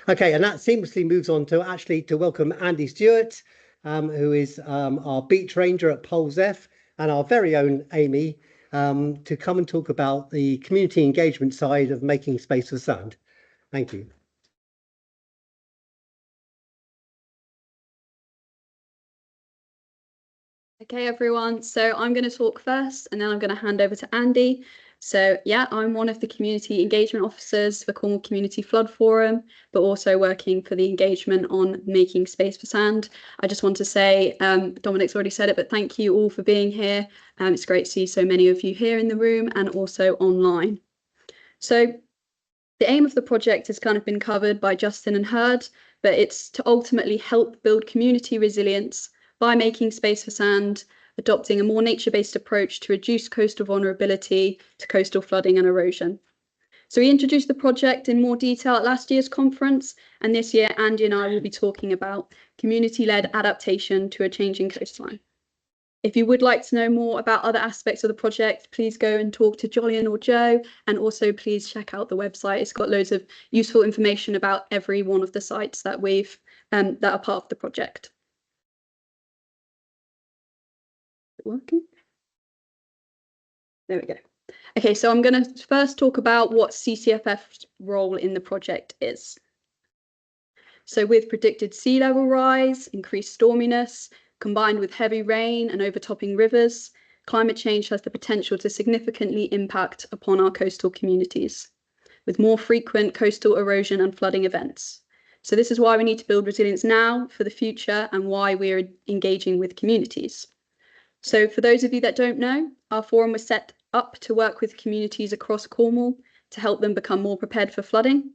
Okay, and that seamlessly moves on to welcome Andy Stewart, who is our beach ranger at Polzeath, and our very own Amy, to come and talk about the community engagement side of making space for sand. Thank you. Okay, everyone. So I'm going to talk first, and then I'm going to hand over to Andy. So yeah, I'm one of the community engagement officers for Cornwall Community Flood Forum, but also working for the engagement on making space for sand. I just want to say, Dominic's already said it, but thank you all for being here. It's great to see so many of you here in the room and also online. So the aim of the project has kind of been covered by Justin and Herd, but it's to ultimately help build community resilience by making space for sand, adopting a more nature-based approach to reduce coastal vulnerability to coastal flooding and erosion. So we introduced the project in more detail at last year's conference, and this year Andy and I will be talking about community-led adaptation to a changing coastline. If you would like to know more about other aspects of the project, please go and talk to Jolyon or Joe, and also please check out the website. It's got loads of useful information about every one of the sites that we've that are part of the project. Working? There we go. Okay, so I'm going to first talk about what CCFF's role in the project is. So with predicted sea level rise, increased storminess, combined with heavy rain and overtopping rivers, climate change has the potential to significantly impact upon our coastal communities, with more frequent coastal erosion and flooding events. So this is why we need to build resilience now for the future and why we're engaging with communities. So for those of you that don't know, our forum was set up to work with communities across Cornwall to help them become more prepared for flooding.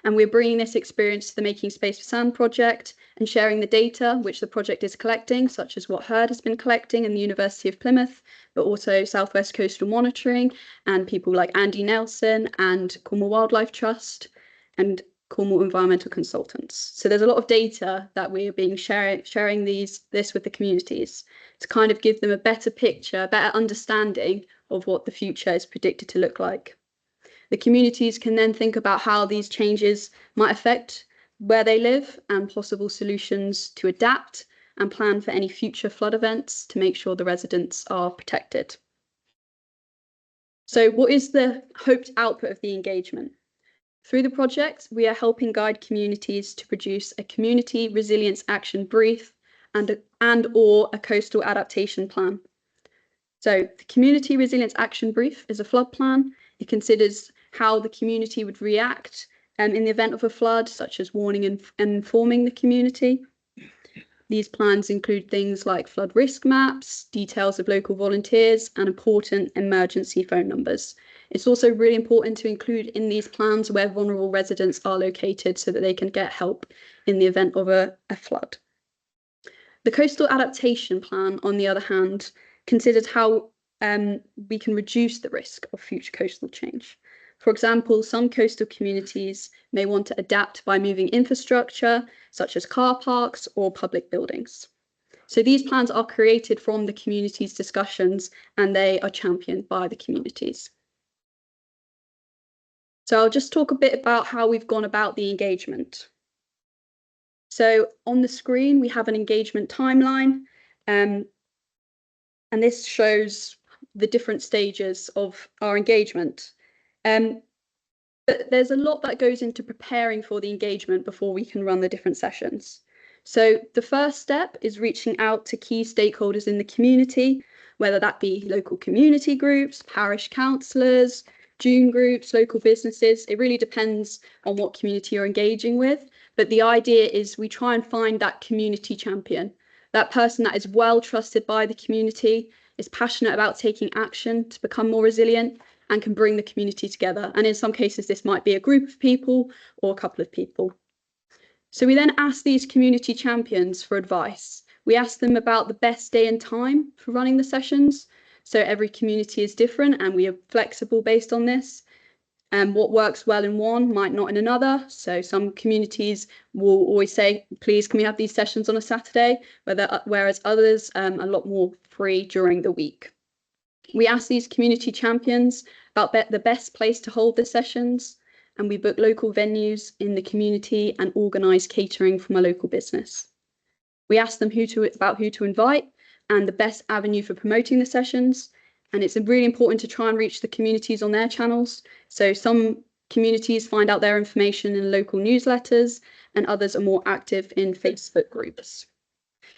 And we're bringing this experience to the Making Space for Sand project and sharing the data which the project is collecting, such as what Herd has been collecting in the University of Plymouth, but also South West Coastal Monitoring and people like Andy Nelson and Cornwall Wildlife Trust and Cornwall Environmental Consultants. So there's a lot of data that we are being sharing this with the communities to kind of give them a better picture, better understanding of what the future is predicted to look like. The communities can then think about how these changes might affect where they live and possible solutions to adapt and plan for any future flood events to make sure the residents are protected. So what is the hoped output of the engagement? Through the project, we are helping guide communities to produce a community resilience action brief and/or a coastal adaptation plan. So the community resilience action brief is a flood plan. It considers how the community would react in the event of a flood, such as warning and informing the community. These plans include things like flood risk maps, details of local volunteers, and important emergency phone numbers. It's also really important to include in these plans where vulnerable residents are located so that they can get help in the event of a flood. The coastal adaptation plan, on the other hand, considers how we can reduce the risk of future coastal change. For example, some coastal communities may want to adapt by moving infrastructure, such as car parks or public buildings. So these plans are created from the community's discussions and they are championed by the communities. So I'll just talk a bit about how we've gone about the engagement. So on the screen, we have an engagement timeline, and this shows the different stages of our engagement. But there's a lot that goes into preparing for the engagement before we can run the different sessions. So the first step is reaching out to key stakeholders in the community, whether that be local community groups, parish councillors, June groups, local businesses. It really depends on what community you're engaging with. But the idea is we try and find that community champion, that person that is well trusted by the community, is passionate about taking action to become more resilient, and can bring the community together. And in some cases, this might be a group of people or a couple of people. So we then ask these community champions for advice. We ask them about the best day and time for running the sessions. So every community is different and we are flexible based on this. And what works well in one might not in another. So some communities will always say, please, can we have these sessions on a Saturday? Whereas others are a lot more free during the week. We ask these community champions about the best place to hold the sessions and we book local venues in the community and organise catering from a local business. We ask them about who to invite and the best avenue for promoting the sessions. And it's really important to try and reach the communities on their channels. So some communities find out their information in local newsletters and others are more active in Facebook groups.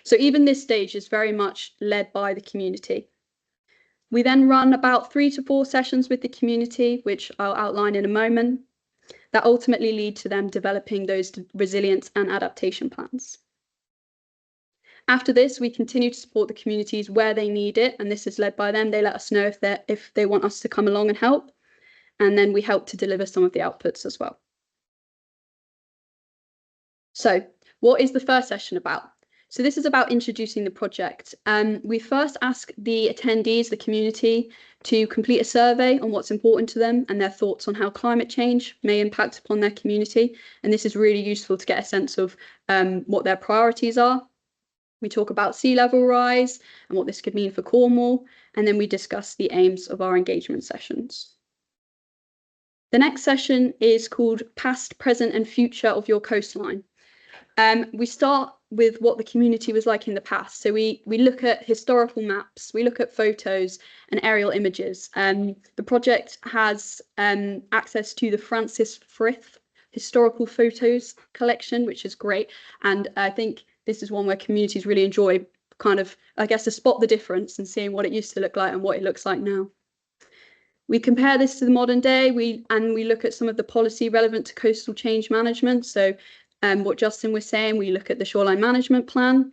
So even this stage is very much led by the community. We then run about 3 to 4 sessions with the community, which I'll outline in a moment, that ultimately lead to them developing those resilience and adaptation plans. After this, we continue to support the communities where they need it, and this is led by them. They let us know if they want us to come along and help, and then we help to deliver some of the outputs as well. So what is the first session about? So this is about introducing the project. We first ask the attendees, the community, to complete a survey on what's important to them and their thoughts on how climate change may impact upon their community. And this is really useful to get a sense of what their priorities are. We talk about sea level rise and what this could mean for Cornwall, and then we discuss the aims of our engagement sessions. The next session is called Past, Present and Future of Your Coastline. We start with what the community was like in the past. So we look at historical maps, we look at photos and aerial images. The project has access to the Francis Frith historical photos collection, which is great. And I think this is one where communities really enjoy kind of, I guess, to spot the difference and seeing what it used to look like and what it looks like now. We compare this to the modern day, we look at some of the policy relevant to coastal change management. So what Justin was saying, we look at the shoreline management plan,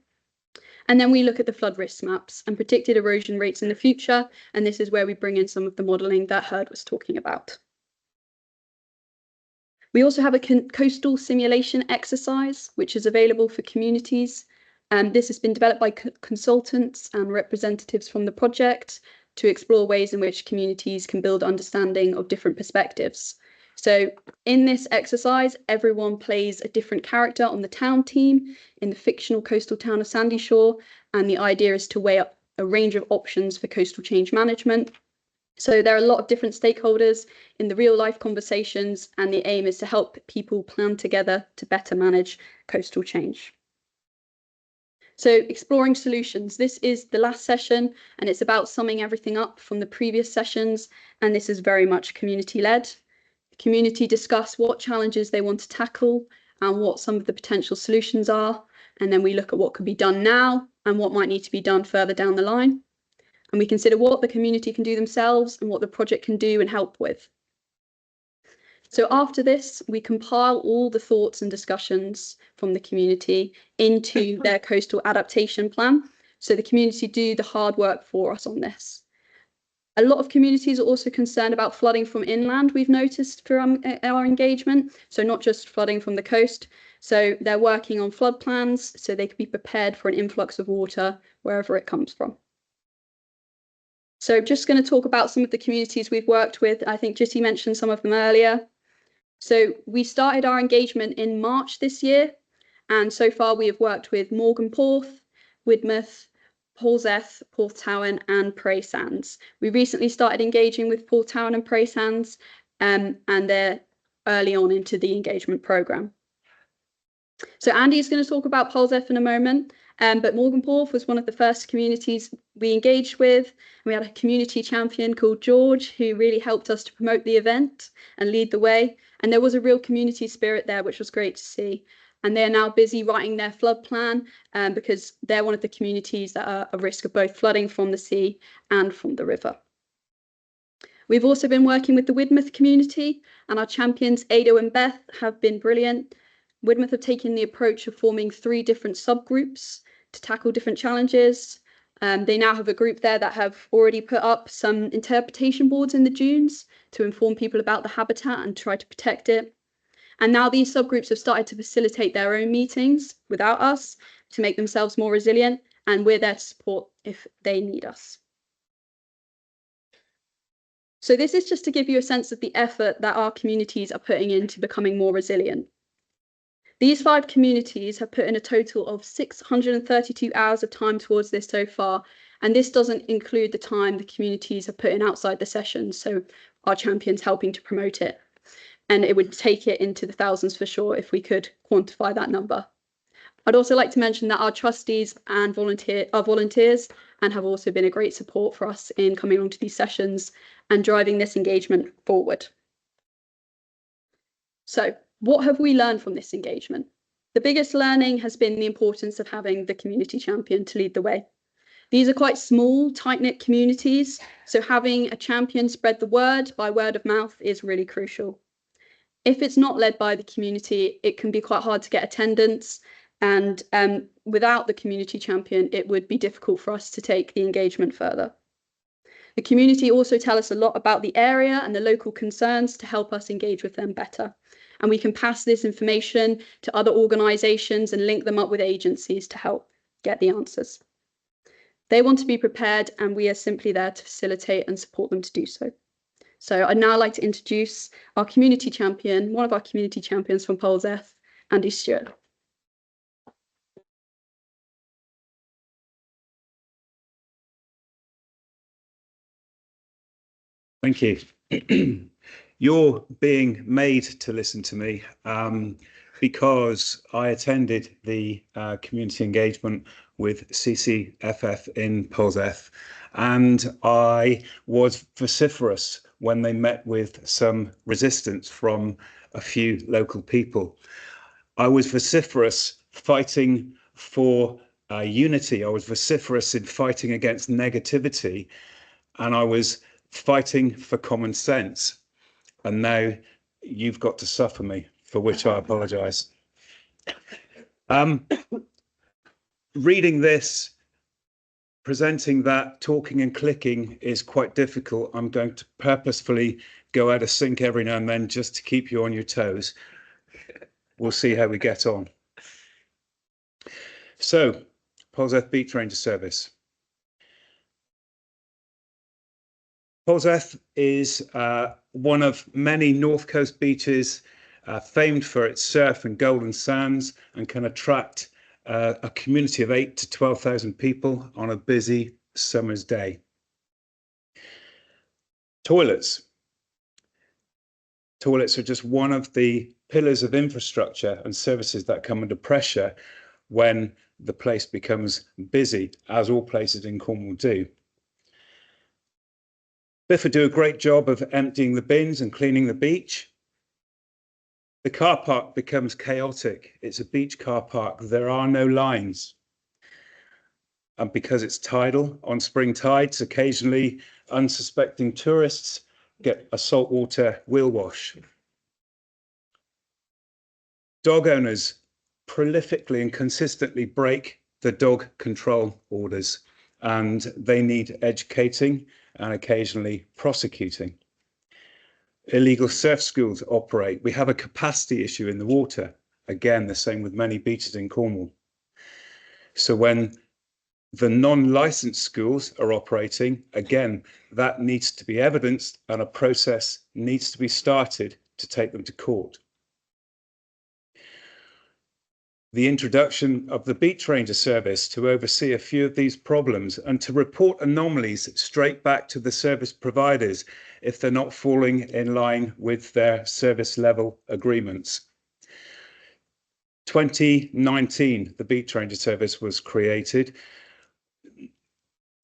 and then we look at the flood risk maps and predicted erosion rates in the future. And this is where we bring in some of the modelling that Herd was talking about. We also have a coastal simulation exercise, which is available for communities. This has been developed by consultants and representatives from the project to explore ways in which communities can build understanding of different perspectives. So in this exercise, everyone plays a different character on the town team in the fictional coastal town of Sandy Shore. And the idea is to weigh up a range of options for coastal change management. So there are a lot of different stakeholders in the real life conversations, and the aim is to help people plan together to better manage coastal change. So exploring solutions, this is the last session, and it's about summing everything up from the previous sessions. And this is very much community led. The community discuss what challenges they want to tackle and what some of the potential solutions are. And then we look at what could be done now and what might need to be done further down the line. And we consider what the community can do themselves and what the project can do and help with. So after this, we compile all the thoughts and discussions from the community into their coastal adaptation plan. So the community do the hard work for us on this. A lot of communities are also concerned about flooding from inland, we've noticed for our engagement. So not just flooding from the coast. So they're working on flood plans so they can be prepared for an influx of water wherever it comes from. So just going to talk about some of the communities we've worked with. I think Jitty mentioned some of them earlier. So we started our engagement in March this year, and so far we have worked with Morgan Porth, Widmouth, Polzeath, Porthtowan and Prey Sands. We recently started engaging with Porthtowan and Prey Sands, and they're early on into the engagement programme. So Andy is going to talk about Polzeath in a moment. But Morgan Porth was one of the first communities we engaged with. We had a community champion called George who really helped us to promote the event and lead the way. And there was a real community spirit there, which was great to see. And they're now busy writing their flood plan because they're one of the communities that are at risk of both flooding from the sea and from the river. We've also been working with the Widmouth community, and our champions Ado and Beth have been brilliant. Widmouth have taken the approach of forming 3 different subgroups to tackle different challenges. They now have a group there that have already put up some interpretation boards in the dunes to inform people about the habitat and try to protect it. And now these subgroups have started to facilitate their own meetings without us to make themselves more resilient, and we're there to support if they need us. So this is just to give you a sense of the effort that our communities are putting into becoming more resilient. These 5 communities have put in a total of 632 hours of time towards this so far, and this doesn't include the time the communities have put in outside the sessions, so our champions helping to promote it. and it would take it into the thousands for sure if we could quantify that number. I'd also like to mention that our trustees and are volunteers and have also been a great support for us in coming onto these sessions and driving this engagement forward. So, what have we learned from this engagement? The biggest learning has been the importance of having the community champion to lead the way. These are quite small, tight-knit communities, so having a champion spread the word by word of mouth is really crucial. If it's not led by the community, it can be quite hard to get attendance, and without the community champion, it would be difficult for us to take the engagement further. The community also tell us a lot about the area and the local concerns to help us engage with them better. And we can pass this information to other organisations and link them up with agencies to help get the answers. They want to be prepared, and we are simply there to facilitate and support them to do so. So I'd now like to introduce our community champion, one of our community champions from Polzeath, Andy Stewart. Thank you. You're being made to listen to me because I attended the community engagement with CCFF in Polzeath, and I was vociferous when they met with some resistance from a few local people. I was vociferous fighting for unity. I was vociferous in fighting against negativity, and I was fighting for common sense. And now you've got to suffer me, for which I apologise. Reading this, presenting that, talking and clicking is quite difficult. I'm going to purposefully go out of sync every now and then just to keep you on your toes. We'll see how we get on. So, Polzeath Beach Ranger Service. Polzeath is one of many North Coast beaches famed for its surf and golden sands, and can attract a community of 8,000 to 12,000 people on a busy summer's day. Toilets. Toilets are just one of the pillars of infrastructure and services that come under pressure when the place becomes busy, as all places in Cornwall do. Biffa do a great job of emptying the bins and cleaning the beach. The car park becomes chaotic. It's a beach car park. There are no lines. And because it's tidal, on spring tides, occasionally unsuspecting tourists get a saltwater wheel wash. Dog owners prolifically and consistently break the dog control orders, and they need educating and occasionally prosecuting. Illegal surf schools operate. We have a capacity issue in the water. Again, the same with many beaches in Cornwall. So when the non-licensed schools are operating, again, that needs to be evidenced, and a process needs to be started to take them to court. The introduction of the Beach Ranger Service to oversee a few of these problems and to report anomalies straight back to the service providers if they're not falling in line with their service level agreements. 2019, the Beach Ranger Service was created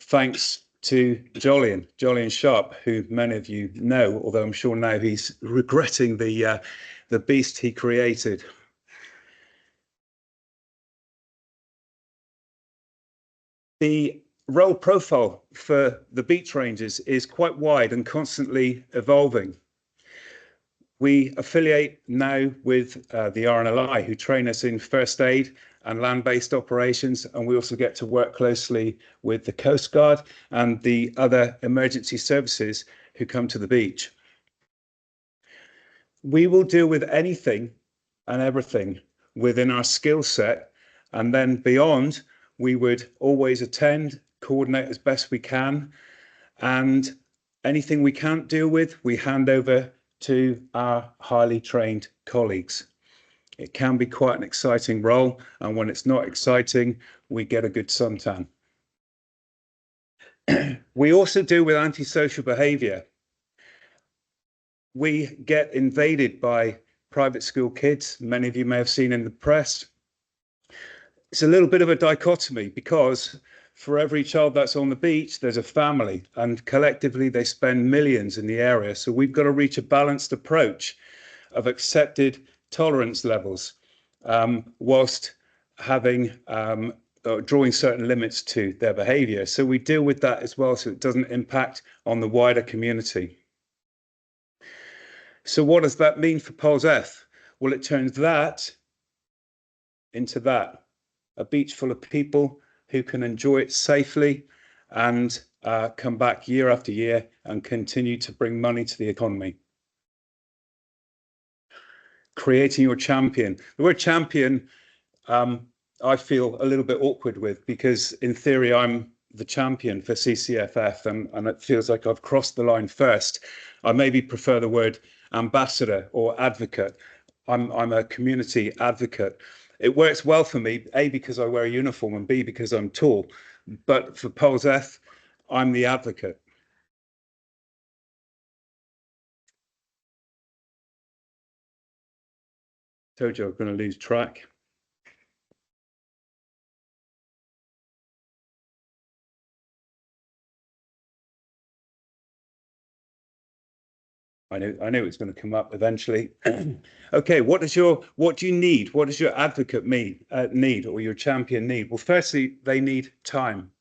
thanks to Jolyon Sharp, who many of you know, although I'm sure now he's regretting the beast he created. The role profile for the beach rangers is quite wide and constantly evolving. We affiliate now with the RNLI, who train us in first aid and land-based operations, and we also get to work closely with the Coast Guard and the other emergency services who come to the beach. We will deal with anything and everything within our skill set, and then beyond, we would always attend, coordinate as best we can, and anything we can't deal with, we hand over to our highly trained colleagues. It can be quite an exciting role, and when it's not exciting, we get a good suntan. We also deal with antisocial behaviour. we get invaded by private school kids. Many of you may have seen in the press. It's a little bit of a dichotomy because for every child that's on the beach, there's a family, and collectively they spend millions in the area. So we've got to reach a balanced approach of accepted tolerance levels, whilst having drawing certain limits to their behaviour. So we deal with that as well, so it doesn't impact on the wider community. So what does that mean for Polzeath? Well, it turns that into that. A beach full of people who can enjoy it safely and come back year after year and continue to bring money to the economy. Creating your champion. The word champion, I feel a little bit awkward with, because in theory, I'm the champion for CCFF, and it feels like I've crossed the line first. I maybe prefer the word ambassador or advocate. I'm a community advocate. It works well for me, A, because I wear a uniform, and B, because I'm tall. But for Polzeath, I'm the advocate. Told you I'm going to lose track. I knew it's going to come up eventually. Okay, what do you need? What does your advocate need, or your champion need? Well, firstly, they need time.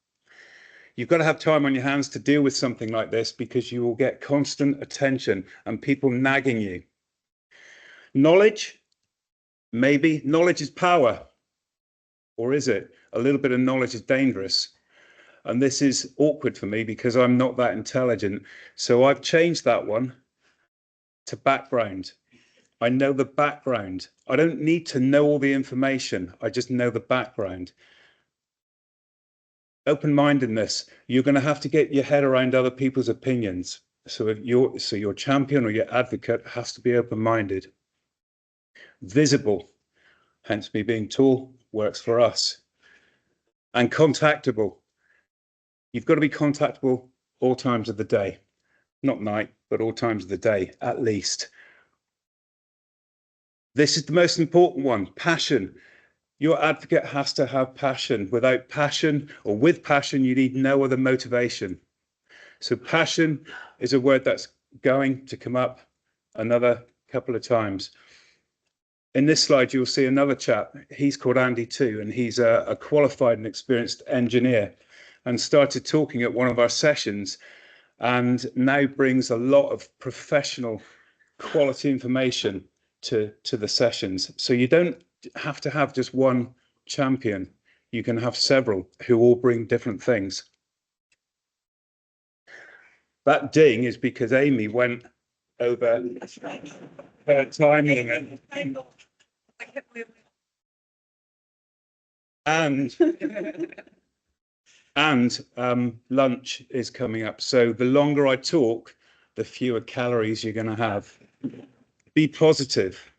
You've got to have time on your hands to deal with something like this, because you will get constant attention and people nagging you. Knowledge, maybe. Knowledge is power. Or is it? A little bit of knowledge is dangerous. And this is awkward for me because I'm not that intelligent. So I've changed that one to background. I know the background. I don't need to know all the information. I just know the background. Open-mindedness. You're going to have to get your head around other people's opinions. So your champion or your advocate has to be open-minded. Visible, hence me being tall, works for us. And contactable. You've got to be contactable all times of the day. Not night, but all times of the day, at least. This is the most important one, passion. Your advocate has to have passion. Without passion, or with passion, you need no other motivation. So passion is a word that's going to come up another couple of times. In this slide, you'll see another chap. He's called Andy too, and he's a qualified and experienced engineer, and started talking at one of our sessions, and now brings a lot of professional quality information to the sessions. So you don't have to have just one champion. You can have several who all bring different things. That ding is because Amy went over her time limit. And lunch is coming up. So the longer I talk, the fewer calories you're going to have. Be positive.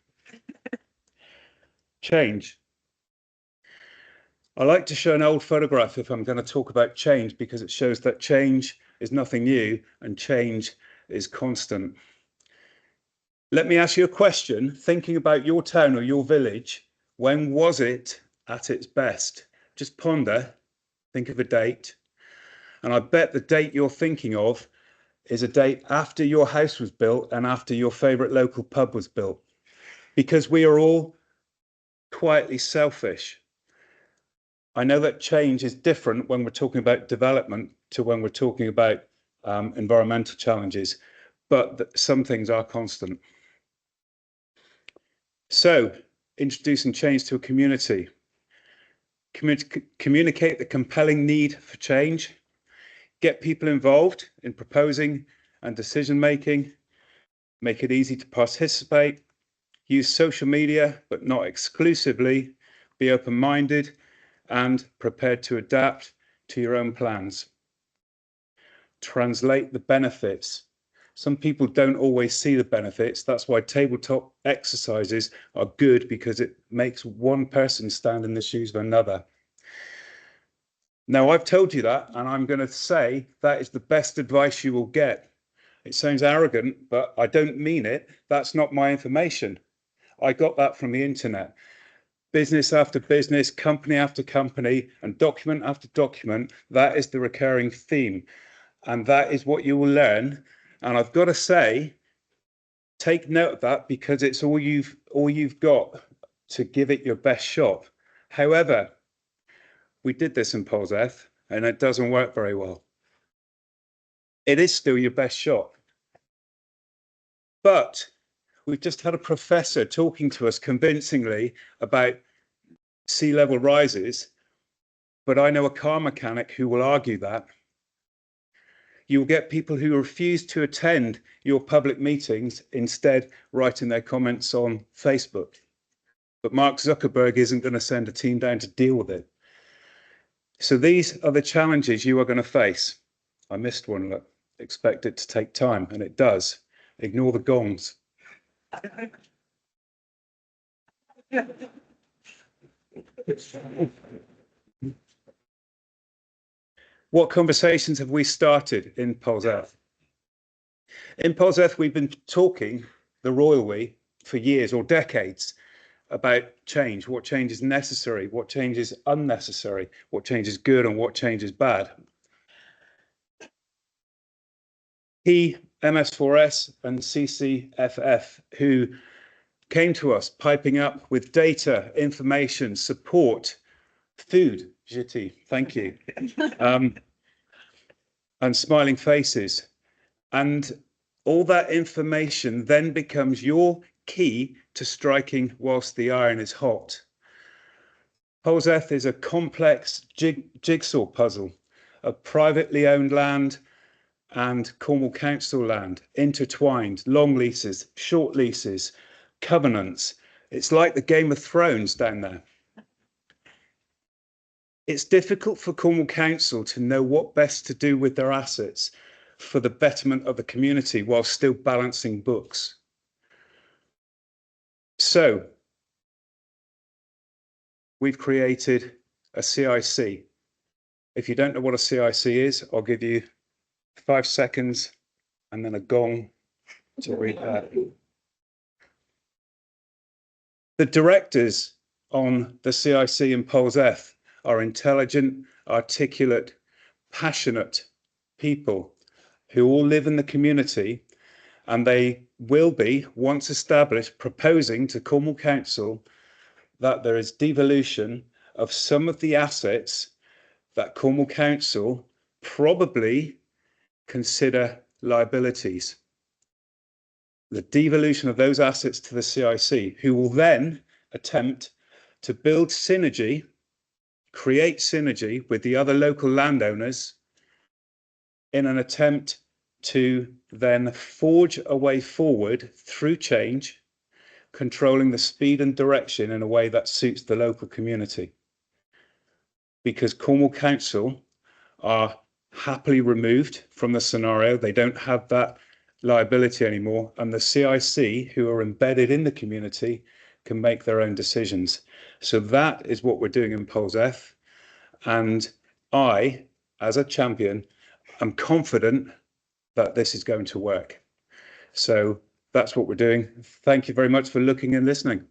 Change. I like to show an old photograph if I'm going to talk about change, because it shows that change is nothing new and change is constant. Let me ask you a question. Thinking about your town or your village, when was it at its best? Just ponder. Think of a date, and I bet the date you're thinking of is a date after your house was built and after your favourite local pub was built, because we are all quietly selfish. I know that change is different when we're talking about development to when we're talking about environmental challenges, but some things are constant. So, introducing change to a community. Communicate the compelling need for change, get people involved in proposing and decision making, make it easy to participate, use social media, but not exclusively, be open-minded and prepared to adapt to your own plans. Translate the benefits. Some people don't always see the benefits. That's why tabletop exercises are good, because it makes one person stand in the shoes of another. Now, I've told you that, and I'm going to say that is the best advice you will get. It sounds arrogant, but I don't mean it. That's not my information. I got that from the internet. Business after business, company after company, and document after document, that is the recurring theme. And that is what you will learn. And I've got to say, take note of that, because it's all you've got to give it your best shot. However, we did this in Polzeath, and it doesn't work very well. It is still your best shot. But we've just had a professor talking to us convincingly about sea level rises, but I know a car mechanic who will argue that. You will get people who refuse to attend your public meetings, instead writing their comments on Facebook. But Mark Zuckerberg isn't going to send a team down to deal with it. So these are the challenges you are going to face. I missed one. Look, expect it to take time, and it does. Ignore the gongs. What conversations have we started in Polzeath? In Polzeath, we've been talking, the royal we, for years or decades, about change, what change is necessary, what change is unnecessary, what change is good and what change is bad. MS4S and CCFF, who came to us piping up with data, information, support, food, Jiti, thank you, and smiling faces. And all that information then becomes your key to striking whilst the iron is hot. Polzeath is a complex jigsaw puzzle of privately owned land and Cornwall Council land, intertwined, long leases, short leases, covenants. It's like the Game of Thrones down there. It's difficult for Cornwall Council to know what best to do with their assets for the betterment of the community while still balancing books. So we've created a CIC. If you don't know what a CIC is, I'll give you 5 seconds and then a gong to read that. The directors on the CIC in Polzeath are intelligent, articulate, passionate people who all live in the community, and they will be, once established, proposing to Cornwall Council that there is devolution of some of the assets that Cornwall Council probably consider liabilities. The devolution of those assets to the CIC, who will then attempt to build synergy, create synergy with the other local landowners in an attempt to then forge a way forward through change, controlling the speed and direction in a way that suits the local community. Because Cornwall Council are happily removed from the scenario. They don't have that liability anymore, and the CIC, who are embedded in the community, can make their own decisions. So that is what we're doing in Polzeath, and I, as a champion, am confident that this is going to work. So that's what we're doing. Thank you very much for looking and listening.